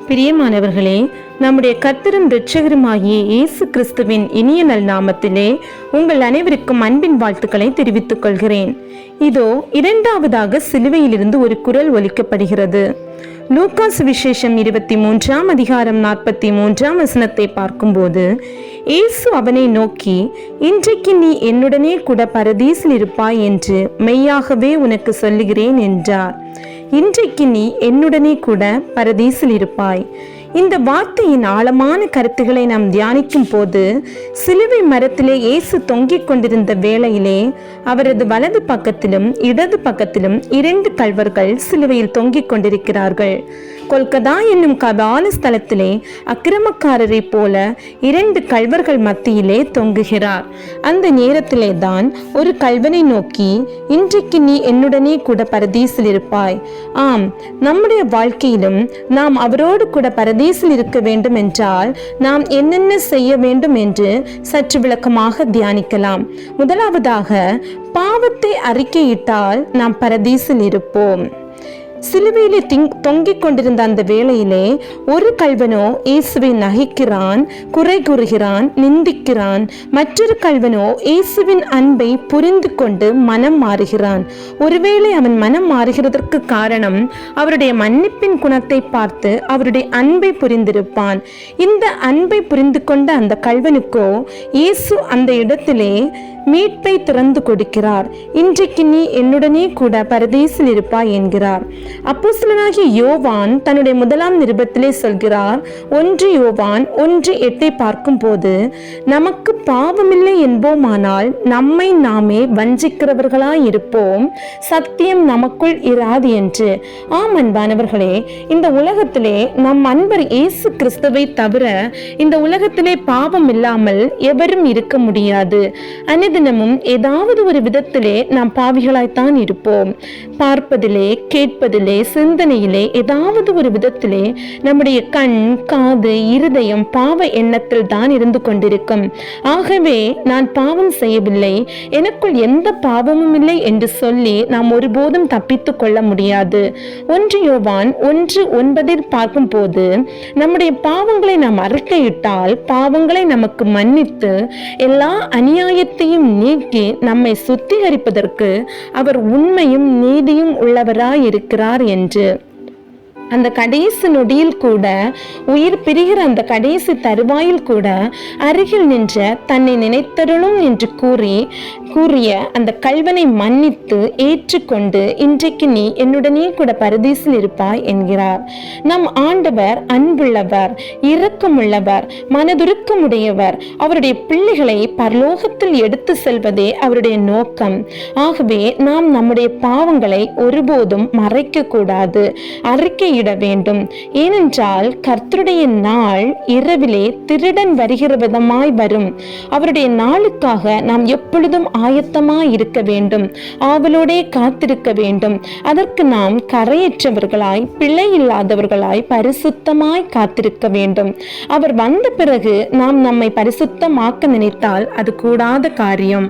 பிரியமானவர்களே, நம்முடைய கர்த்தரும் இரட்சகருமாகிய இயேசு கிறிஸ்துவின் இனிய நல் நாமத்திலே உங்கள் அனைவருக்கும் அன்பின் வாழ்த்துக்களை தெரிவித்துக் கொள்கிறேன். இதோ இரண்டாவதாக சிலுவையிலிருந்து ஒரு குரல் ஒலிக்கப்படுகிறது. லூக்கா சுவிசேஷம் 23 அதிகாரம் 43 வசனத்தை பார்க்கும்போது, இயேசு அவனை நோக்கி, இன்றைக்கு நீ என்னுடனே கூட பரதீசில் இருப்பாய் என்று மெய்யாகவே உனக்கு சொல்லுகிறேன் என்றார். இன்றைக்கு நீ என்னுடனே கூட பரதீசில் இருப்பாய். இந்த வார்த்தையின் ஆழமான கருத்துக்களை நாம் தியானிக்கும் போது, சிலுவை மரத்திலே இயேசு தொங்கிக் கொண்டிருந்த வேளையிலே அவரது வலது பக்கத்திலும் இடது பக்கத்திலும் 2 கள்வர்கள் சிலுவையில் தொங்கிக் கொண்டிருக்கிறார்கள். கொல்கதா என்னும் கபால ஸ்தலத்திலே அக்கிரமக்காரரை போல 2 கள்வர்கள் மத்தியிலே தொங்குகிறார். அந்த நேரத்திலே தான் ஒரு கள்வனை நோக்கி, இன்றைக்கு நீ என்னுடனே கூட பரதீசில் இருப்பாய். ஆம், நம்முடைய வாழ்க்கையிலும் நாம் அவரோடு கூட பரதீசில் இருக்க வேண்டும் என்றால் நாம் என்னென்ன செய்ய வேண்டும் என்று சற்று விளக்கமாக தியானிக்கலாம். முதலாவதாக, பாவத்தை அறிக்கையிட்டால் நாம் பரதீசில் இருப்போம். சிலுவையிலே தொங்கிக் கொண்டிருந்த அந்த வேளையிலே ஒரு கள்வனோ இயேசுவை நகைக்கிறான், குறை கூறுகிறான், நிந்திக்கிறான். மற்றொரு கள்வனோ இயேசுவின் அன்பை புரிந்து கொண்டு மனம் மாறுகிறான். ஒருவேளை அவன் மனம் மாறுகிறதற்கு காரணம் அவருடைய மன்னிப்பின் குணத்தை பார்த்து அவருடைய அன்பை புரிந்திருப்பான். இந்த அன்பை புரிந்து கொண்ட அந்த கள்வனுக்கோ இயேசு அந்த இடத்திலே மீட்பை திறந்து கொடுக்கிறார். இன்றைக்கு நீ என்னுடனே கூட பரதீசில் இருப்பாய் என்கிறார். அப்போஸ்தலனாகிய யோவான் தன்னுடைய 1 நிருபத்திலே சொல்கிறார். 1 யோவான் 1:8 பார்க்கும் போது, நமக்கு பாவமில்லை என்போமானால் நம்மை நாமே வஞ்சிக்கிறவர்களாய் இருப்போம், சத்தியம் நமக்குள் இராது என்று. ஆம் அன்பானவர்களே, இந்த உலகத்திலே நம் அன்பர் இயேசு கிறிஸ்துவை தவிர இந்த உலகத்திலே பாவம் இல்லாமல் எவரும் இருக்க முடியாது. தினமும் ஏதாவது ஒரு விதத்திலே நாம் பாவிகளாய்த்தான் இருப்போம். பார்ப்பதிலே, கேட்பதிலே, சிந்தனையிலே ஏதாவது ஒரு விதத்திலே நம்முடைய கண், காது, இருதயம் பாவ எண்ணத்தில் தான் இருந்து கொண்டிருக்கும். ஆகவே நான் பாவம் செய்யவில்லை, எனக்குள் எந்த பாவமும் இல்லை என்று சொல்லி நாம் ஒருபோதும் தப்பித்துக் கொள்ள முடியாது. 1 யோவான் 1:9 பார்க்கும் போது, நம்முடைய பாவங்களை நாம் அறிக்கையிட்டால் பாவங்களை நமக்கு மன்னித்து எல்லா அநியாயத்தையும் நீக்கி நம்மை சுத்திகரிப்பதற்கு அவர் உண்மையும் நீதியும் உள்ளவராயிருக்கிறார் என்று. அந்த கடைசி நொடியில் கூட, உயிர் பிரிகிற அந்த கடைசி தருவாயில் கூட அருகில் நின்ற தன்னை நினைத்தருளும் என்று கூறிய அந்த கள்வனை மன்னித்து ஏற்றுக்கொண்டு, இன்றைக்கு நீ என்னுடனே கூட பரதீசில் இருப்பாய் என்கிறார். நம் ஆண்டவர் அன்புள்ளவர், இரக்கமுள்ளவர், மனதுருக்கமுடையவர். அவருடைய பிள்ளைகளை பரலோகத்தில் எடுத்து செல்வதே அவருடைய நோக்கம். ஆகவே நாம் நம்முடைய பாவங்களை ஒருபோதும் மறைக்க கூடாது, அறிக்கை வேண்டும். ஏனென்றால் கர்த்தருடைய நாள் இரவிலே திருடன் வருகிற விதமாய் வரும். அவருடைய நாளுக்காக நாம் எப்பொழுதும் ஆயத்தமாய் இருக்க வேண்டும், ஆவலோடே காத்திருக்க வேண்டும். அதற்கு நாம் கரையற்றவர்களாய், பிழை இல்லாதவர்களாய், பரிசுத்தமாய் காத்திருக்க வேண்டும். அவர் வந்த பிறகு நாம் நம்மை பரிசுத்தமாக்க நினைத்தால் அது கூடாத காரியம்.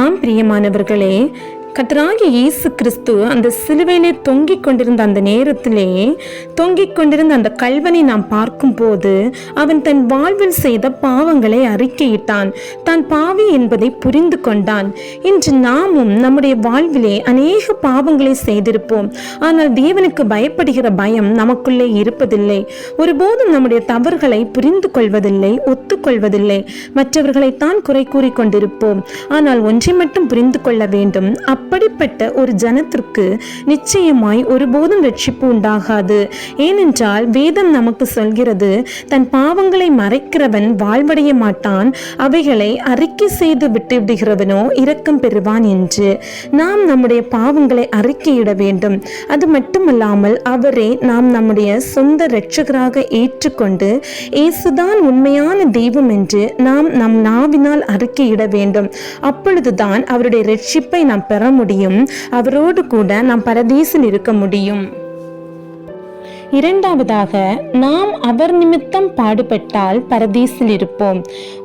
ஆம் பிரியமானவர்களே, கர்த்தராகிய இயேசு கிறிஸ்து அந்த சிலுவையிலே தொங்கிக் கொண்டிருந்த அந்த நேரத்திலே தொங்கிக் கொண்டிருந்த அந்த கள்வனை நாம் பார்க்கும் போது, அவன் தன் வாழ்வில் செய்த பாவங்களை அறிக்கையிட்டான், தான் பாவி என்பதை புரிந்து கொண்டான். இன்று நாமும் நம்முடைய வாழ்விலே அநேக பாவங்களை செய்திருப்போம். ஆனால் தேவனுக்கு பயப்படுகிற பயம் நமக்குள்ளே இருப்பதில்லை. ஒருபோதும் நம்முடைய தவறுகளை புரிந்து கொள்வதில்லை, ஒத்துக்கொள்வதில்லை. மற்றவர்களைத்தான் குறை கூறிக்கொண்டிருப்போம். ஆனால் ஒன்றை மட்டும் புரிந்து கொள்ள வேண்டும், அப்படிப்பட்ட ஒரு ஜனத்திற்கு நிச்சயமாய் ஒருபோதும் ரட்சிப்பு உண்டாகாது. ஏனென்றால் வேதம் நமக்கு சொல்கிறது, தன் பாவங்களை மறைக்கிறவன் வாழ்வடைய மாட்டான், அவைகளை அறிக்கை செய்து விட்டுவிடுகிறவனோ இரக்கம் பெறுவான் என்று. நாம் நம்முடைய பாவங்களை அறிக்கையிட வேண்டும். அது மட்டுமல்லாமல் அவரை நாம் நம்முடைய சொந்த இரட்சகராக ஏற்றுக்கொண்டு இயேசுதான் உண்மையான தெய்வம் என்று நாம் நம் நாவினால் அறிக்கையிட வேண்டும். அப்பொழுதுதான் அவருடைய ரட்சிப்பை நாம் பெற முடியும். அவரோடு கூட நாம் பரதீசில் இருக்க முடியும். இரண்டாவதாக, நாம் அவர் நிமித்தம் பாடுபட்டால் பரதீசில் இருப்போம்.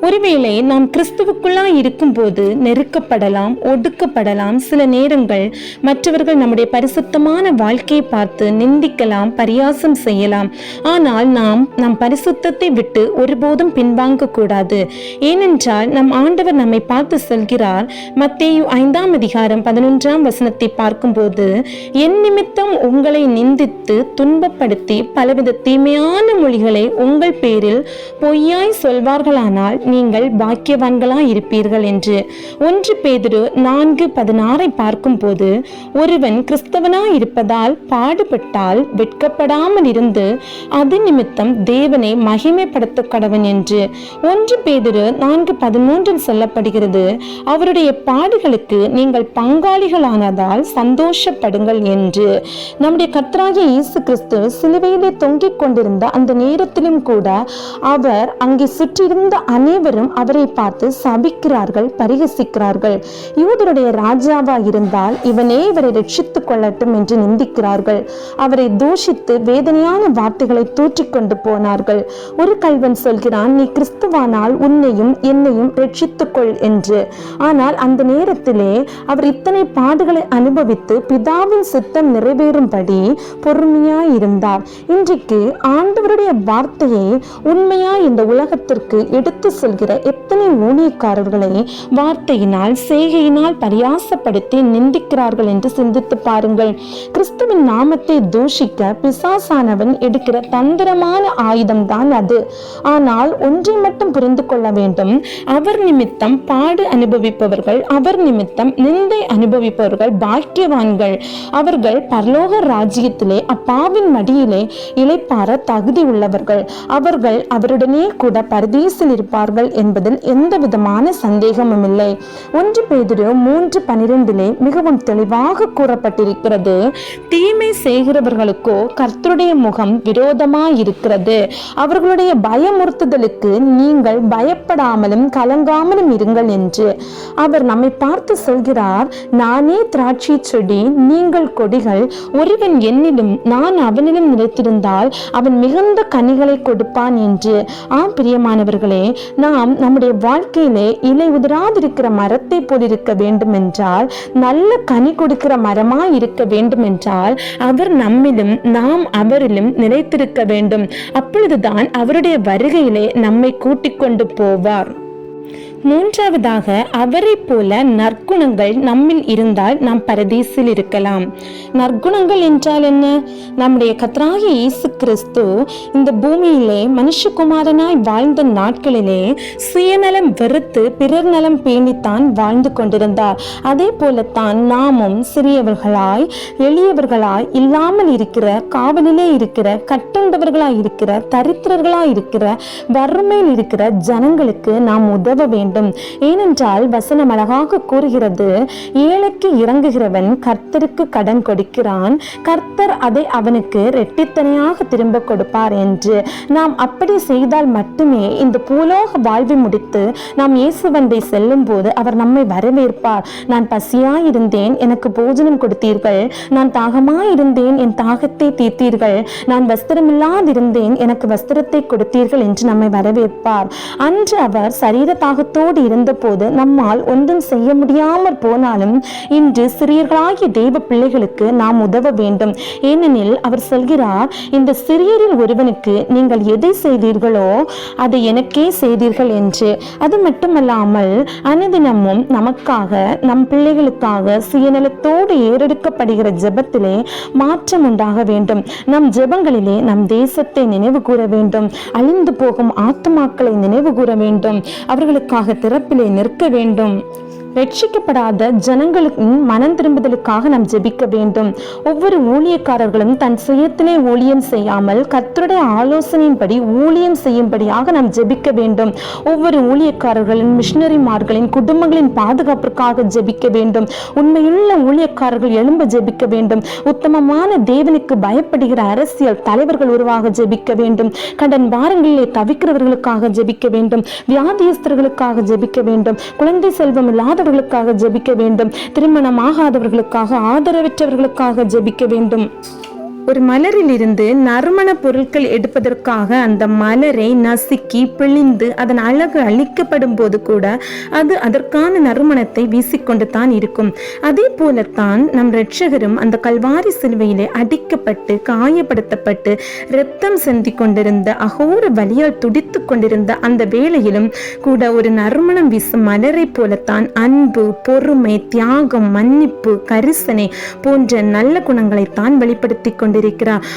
ஒருவேளை நாம் கிறிஸ்துவுக்குள்ளாய் இருக்கும்போது நெருக்கப்படலாம், ஒடுக்கப்படலாம். சில நேரங்கள் மற்றவர்கள் நம்முடைய பரிசுத்தமான வாழ்க்கையை பார்த்து நிந்திக்கலாம், பரியாசம் செய்யலாம். ஆனால் நாம் நம் பரிசுத்தத்தை விட்டு ஒருபோதும் பின்வாங்க கூடாது. ஏனென்றால் நம் ஆண்டவர் நம்மை பார்த்து சொல்கிறார். மத்தேயு 5:11 பார்க்கும்போது, என் நிமித்தம் உங்களை நிந்தித்து துன்பப்படுத்தி பலவித தீமையான மொழிகளை உங்கள் பேரில் பொய்யாய் சொல்வார்களானால் நீங்கள் பாக்கியவான்களாய் இருப்பீர்கள் என்று. 1 பேதுரு 4:16 பார்க்கும்போது, ஒருவன் கிறிஸ்தவனாய் இருப்பதால் பாடுபட்டால் வெட்கப்படாமல் இருந்து அது நிமித்தம் தேவனை மகிமைப்படுத்த கடவன் என்று. 1 பேதுரு 4:13 சொல்லப்படுகிறது, அவருடைய பாடுகளுக்கு நீங்கள் பங்காளிகளானதால் சந்தோஷப்படுங்கள் என்று. நம்முடைய கர்த்தராகிய இயேசு கிறிஸ்து சிலுவையிலே தொங்கிக் கொண்டிருந்த அந்த நேரத்திலும் கூட அவர் அங்கே சுற்றியிருந்த அனைவரும் அவரை பார்த்து சபிக்கிறார்கள், பரிகசிக்கிறார்கள். யூதருடைய ராஜாவா இருந்தால் இவனே இவரை ரட்சித்துக் கொள்ளட்டும் என்று நிந்திக்கிறார்கள். அவரை தூஷித்து வேதனையான வார்த்தைகளை தூற்றிக்கொண்டு போனார்கள். ஒரு கல்வன் சொல்கிறான், நீ கிறிஸ்துவானால் உன்னையும் என்னையும் ரட்சித்துக்கொள் என்று. ஆனால் அந்த நேரத்திலே அவர் இத்தனை பாடுகளை அனுபவித்து பிதாவின் சித்தம் நிறைவேறும்படி பொறுமையாய் இருந்தார். இன்றைக்கு ஆண்டவருடைய வார்த்தையை உண்மையா இந்த உலகத்திற்கு எடுத்து சொல்கிற எத்தனை ஊழியக்காரர்களை வார்த்தையினால் செய்கையினால் பரியாசப்படுத்தி நிந்திக்கிறார்கள் என்று சிந்தித்து பாருங்கள். கிறிஸ்துவின் நாமத்தை தூஷிக்க பிசாசானவன் எடுக்கிற தந்திரமான ஆயுதம் தான் அது. ஆனால் ஒன்றை மட்டும் புரிந்து கொள்ள வேண்டும், அவர் நிமித்தம் பாடு அனுபவிப்பவர்கள், அவர் நிமித்தம் நிந்தை அனுபவிப்பவர்கள் பாக்கியவான்கள். அவர்கள் பரலோக ராஜ்யத்திலே அப்பாவின் மடியிலே இளைப்பாற தகுதி உள்ளவர்கள். அவர்கள் அவருடனே கூட பரதீசில் இருப்பார்கள் என்பதில் எந்த விதமான சந்தேகமும் இல்லை. 1 பேதுரு 3:12 மிகவும் தெளிவாக கூறப்பட்டிருக்கிறது, தீமை செய்கிறவர்களுக்கோ கர்த்தருடைய முகம் விரோதமாயிருக்கிறது. அவர்களுடைய பயமுறுத்துதலுக்கு நீங்கள் பயப்படாமலும் கலங்காமலும் இருங்கள் என்று. அவர் நம்மை பார்த்து சொல்கிறார், நானே திராட்சை செடி, நீங்கள் கொடிகள். ஒருவன் என்னிலும் நான் அவனிலும் நிலைத்திருந்தால் அவன் மிகுந்த கனிகளை கொடுப்பான் என்று. பிரியமானவர்களே, நாம் நம்முடைய வாழ்க்கையிலே இலை உதிராதிருக்கிற மரத்தை போல் இருக்க வேண்டும் என்றால், நல்ல கனி கொடுக்கிற மரமாய் இருக்க வேண்டும் என்றால், அவர் நம்மிலும் நாம் அவரிலும் நிலைத்திருக்க வேண்டும். அப்பொழுதுதான் அவருடைய வருகையிலே நம்மை கூட்டிக் கொண்டு போவார். மூன்றாவதாக, அவரை போல நற்குணங்கள் நம்மில் இருந்தால் நாம் பரதீசில் இருக்கலாம். நற்குணங்கள் என்றால் என்ன? நம்முடைய கர்த்தராகிய இயேசு கிறிஸ்து இந்த பூமியிலே மனுஷகுமாரனாய் வாழ்ந்த நாட்களிலே சுயநலம் வெறுத்து பிறர் நலம் பேணித்தான் வாழ்ந்து கொண்டிருந்தார். அதே போலத்தான் நாமும் சிறியவர்களாய் எளியவர்களாய் இல்லாமல் இருக்கிற, காவலிலே இருக்கிற, கட்டுண்டவர்களாய் இருக்கிற, தரித்திரர்களாய் இருக்கிற, வறுமையில் இருக்கிற ஜனங்களுக்கு நாம் உதவ வேண்டும். ஏனென்றால் வசனம் அழகாக கூறுகிறது, ஏழைக்கு இறங்குகிறவன் கர்த்தருக்கு கடன் கொடுக்கிறான், கர்த்தர் அதை அவனுக்கு இரட்டித்தனையாக திரும்ப கொடுப்பார் என்று. நாம் அப்படி செய்தால் மட்டுமே இந்த பூலோக வாழ்வை முடித்து நாம் இயேசுவண்டை செல்லும் போது அவர் நம்மை வரவேற்பார். நான் பசியாயிருந்தேன், எனக்கு போஜனம் கொடுத்தீர்கள். நான் தாகமாயிருந்தேன், என் தாகத்தை தீர்த்தீர்கள். நான் வஸ்திரமில்லாதிருந்தேன், எனக்கு வஸ்திரத்தை கொடுத்தீர்கள் என்று நம்மை வரவேற்பார். அன்று அவர் சரீர தாகத்தோடு இருந்த போது நம்மால் ஒன்றும் செய்ய முடியாமற் போனாலும் இன்று சிறியர்களாகிய தேவ பிள்ளைகளுக்கு நாம் உதவ வேண்டும். ஏனெனில் அவர் சொல்கிறார், இந்த சிறியரில் ஒருவனுக்கு நீங்கள் எதை செய்தீர்களோ அதை எனக்கே செய்தீர்கள் என்று. அது மட்டுமல்லாமல் அனுதினமும் நமக்காக, நம் பிள்ளைகளுக்காக சுயநலத்தோடு ஏறெடுக்கப்படுகிற ஜெபத்திலே மாற்றம் உண்டாக வேண்டும். நம் ஜெபங்களிலே நம் தேசத்தை நினைவு கூற வேண்டும். அழிந்து போகும் ஆத்துமாக்களை நினைவு கூற வேண்டும். அவர்களுக்காக திறப்பிலே நிற்க வேண்டும். ரட்சிக்கப்படாத ஜனங்களுக்கு மனம் திரும்புதலுக்காக நாம் ஜெபிக்க வேண்டும். ஒவ்வொரு ஊழியக்காரர்களும் தன் சுயத்திலே ஊழியம் செய்யாமல் கர்த்தருடைய ஆலோசனையின்படி ஊழியம் செய்யும்படியாக நாம் ஜெபிக்க வேண்டும். ஒவ்வொரு ஊழியக்காரர்களின், மிஷனரிமார்களின் குடும்பங்களின் பாதுகாப்பிற்காக ஜெபிக்க வேண்டும். உண்மையுள்ள ஊழியக்காரர்கள் எழும்ப ஜெபிக்க வேண்டும். உத்தமமான தேவனுக்கு பயப்படுகிற அரசியல் தலைவர்கள் உருவாக ஜெபிக்க வேண்டும். கடன் பாரங்களிலே தவிக்கிறவர்களுக்காக ஜெபிக்க வேண்டும். வியாதியஸ்தர்களுக்காக ஜெபிக்க வேண்டும். குழந்தை செல்வம் இல்லாதவர்களுக்காக ஜெபிக்க வேண்டும். திருமணமாகாதவர்களுக்காக, ஆதரவற்றவர்களுக்காக ஜெபிக்க வேண்டும். ஒரு மலரில் இருந்து நறுமண பொருட்கள் எடுப்பதற்காக அந்த மலரை நசுக்கி பிழிந்து அதன் அழகு அழிக்கப்படும் போது கூட அது அதற்கான நறுமணத்தை வீசிக்கொண்டு தான் இருக்கும். அதே போலத்தான் நம் இரட்சகரும் அந்த கல்வாரி சிலுவையிலே அடிக்கப்பட்டு காயப்படுத்தப்பட்டு இரத்தம் சிந்தி கொண்டிருந்த அகோர வலியால் துடித்து கொண்டிருந்த அந்த வேளையிலும் கூட ஒரு நறுமணம் வீசும் மலரை போலத்தான் அன்பு, பொறுமை, தியாகம், மன்னிப்பு, கரிசனை போன்ற நல்ல குணங்களைத்தான் வெளிப்படுத்தி கொண்டிருக்கிறார்.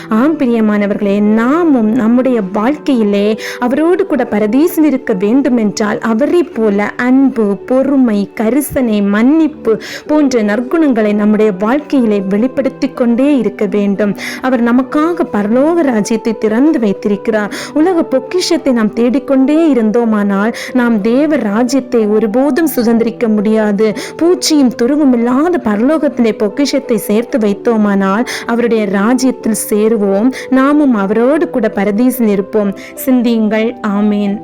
ஆம் பிரியமானவர்களே, நாமும் நம்முடைய வாழ்க்கையிலே அவரோடு கூட பரதீசில் இருக்க வேண்டும் என்றால் அவரை போல அன்பு, பொறுமை, கரிசனை, மன்னிப்பு போன்ற நற்குணங்களை நம்முடைய வாழ்க்கையிலே வெளிப்படுத்தி கொண்டே இருக்க வேண்டும். அவர் நமக்காக பரலோக ராஜ்யத்தை திறந்து வைத்திருக்கிறார். உலக பொக்கிஷத்தை நாம் தேடிக்கொண்டே இருந்தோமானால் நாம் தேவ ராஜ்யத்தை ஒருபோதும் சுதந்திரிக்க முடியாது. பூச்சியும் துருவும் இல்லாத பரலோகத்திலே பொக்கிஷத்தை சேர்த்து வைத்தோமானால் அவருடைய ராஜ்யத்தில் சேருவோம். நாமும் அவரோடு கூட பரதீசில் இருப்போம். சிந்தியுங்கள். ஆமேன்.